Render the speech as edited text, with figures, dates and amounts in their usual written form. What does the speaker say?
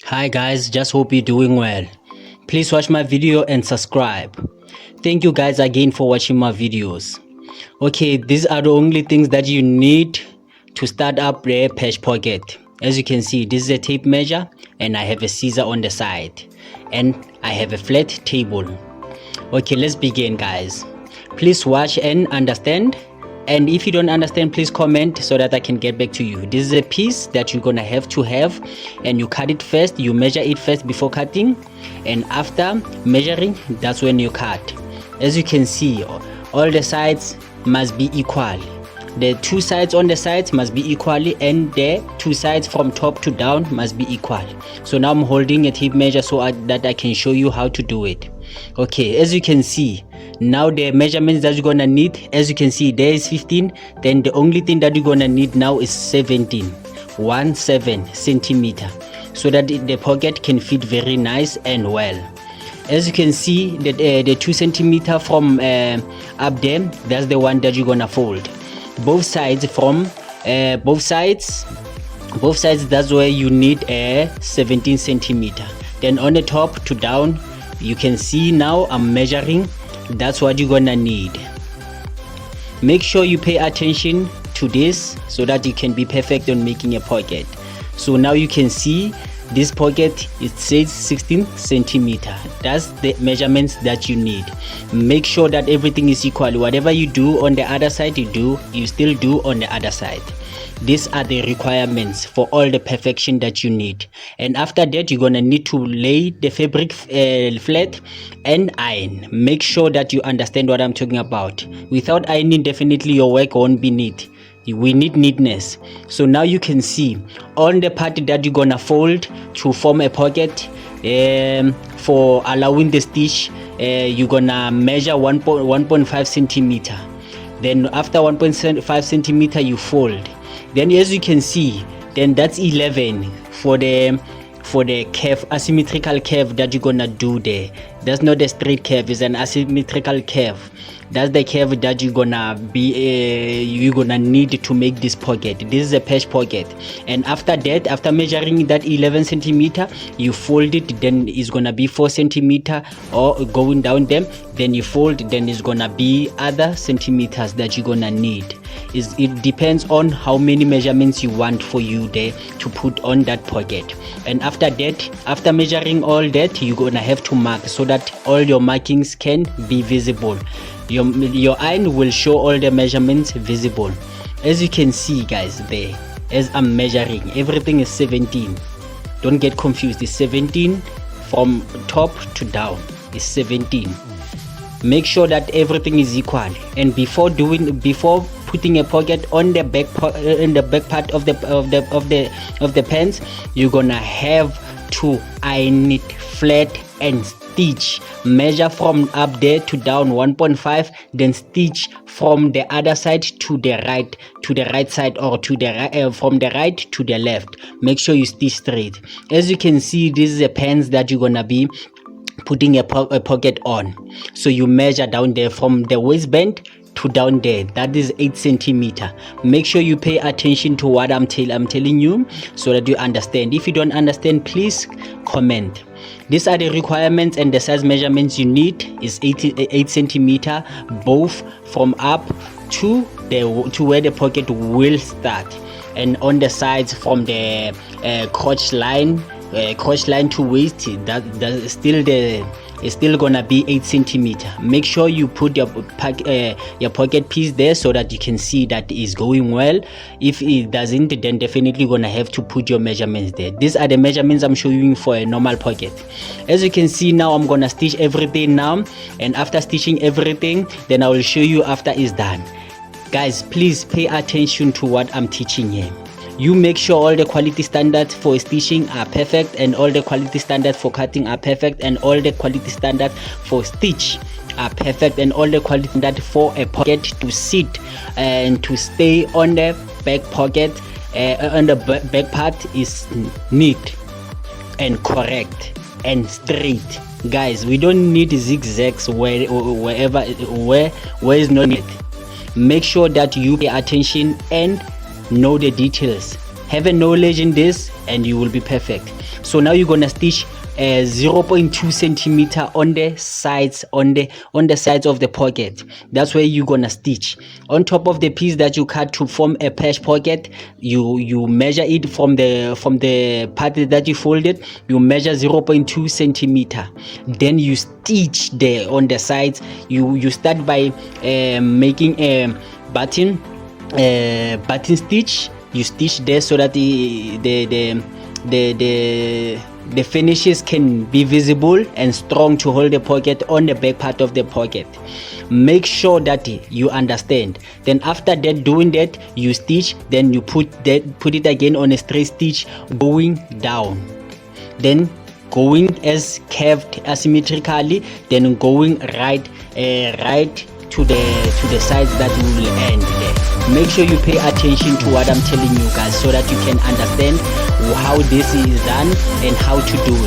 Hi guys, just hope you're doing well. Please watch my video and subscribe. Thank you guys again for watching my videos. Okay, these are the only things that you need to start up the patch pocket. As you can see, this is a tape measure and I have a scissor on the side and I have a flat table. Okay, let's begin guys. Please watch and understand, and if you don't understand, please comment so that I can get back to you. This is a piece that you're gonna have and you cut it first. You measure it first before cutting, and after measuring, that's when you cut. As you can see, all the sides must be equal. The two sides on the sides must be equally, and the two sides from top to down must be equal. So now I'm holding a tape measure so that I can show you how to do it. Okay, as you can see, now the measurements that you're gonna need, as you can see, there is 15. Then the only thing that you're gonna need now is 17 centimeter, so that the pocket can fit very nice and well. As you can see, the 2 centimeter from up there, that's the one that you're gonna fold both sides from both sides, that's where you need a 17 centimeter. Then on the top to down, you can see now I'm measuring. That's what you're gonna need. Make sure you pay attention to this so that you can be perfect on making a pocket. So now you can see this pocket, it says 16 centimeter. That's the measurements that you need. Make sure that everything is equal. Whatever you do on the other side, you still do on the other side. These are the requirements for all the perfection that you need. And after that, you're gonna need to lay the fabric flat and iron. Make sure that you understand what I'm talking about. Without ironing, definitely your work won't be neat. We need neatness. So now you can see on the part that you're gonna fold to form a pocket, for allowing the stitch, you're gonna measure 1.5 centimeter. Then after 1.5 centimeter you fold. Then as you can see, then that's 11 for the curve, asymmetrical curve that you're gonna do there. That's not a straight curve, it's an asymmetrical curve. That's the curve that you're gonna need to make this pocket. This is a patch pocket. And after that, after measuring that 11 centimeter, you fold it. Then it's gonna be 4 centimeter, or going down them. Then you fold. Then it's gonna be other centimeters that you're gonna need. It depends on how many measurements you want for you there to put on that pocket. And after that, after measuring all that, you're gonna have to mark so that all your markings can be visible. Your iron will show all the measurements visible. As you can see guys, there, as I'm measuring, everything is 17. Don't get confused. It's 17 from top to down. It's 17. Make sure that everything is equal. And before putting a pocket on the back part of the pants, you're gonna have to iron it flat and stitch. Measure from up there to down 1.5, then stitch from the other side to the right side, or to the right, from the right to the left. Make sure you stitch straight. As you can see, this is a pants that you're gonna be putting a pocket on. So you measure down there from the waistband to down there, that is 8 centimeter. Make sure you pay attention to what I'm telling you so that you understand. If you don't understand, please comment. These are the requirements, and the size measurements you need is 8 centimeter, both from up to where the pocket will start, and on the sides from the crotch line to waist, it's still gonna be 8 centimeter. Make sure you put your pocket piece there so that you can see that is going well. If it doesn't, then definitely gonna have to put your measurements there. These are the measurements I'm showing you for a normal pocket. As you can see, now I'm gonna stitch everything now, and after stitching everything, then I will show you after it's done. Guys, please pay attention to what I'm teaching here. You make sure all the quality standards for stitching are perfect, and all the quality standards for cutting are perfect, and all the quality standards for stitch are perfect, and all the quality standards for a pocket to sit and to stay on the back pocket, on the back part is neat and correct and straight. Guys, we don't need zigzags where is not needed. Make sure that you pay attention and know the details. Have a knowledge in this and you will be perfect. So So now you're gonna stitch 0.2 centimeter on the sides, on the sides of the pocket. That's where you're gonna stitch on top of the piece that you cut to form a patch pocket. You measure it from the part that you folded. You measure 0.2 centimeter, then you stitch there on the sides. You start by making a button stitch. You stitch there so that the finishes can be visible and strong to hold the pocket on the back part of the pocket. Make sure that you understand. Then after that, doing that, you stitch, then you put it again on a straight stitch going down, then going as curved asymmetrically, then going right to the sides that will end there. Make sure you pay attention to what I'm telling you guys so that you can understand how this is done and how to do it.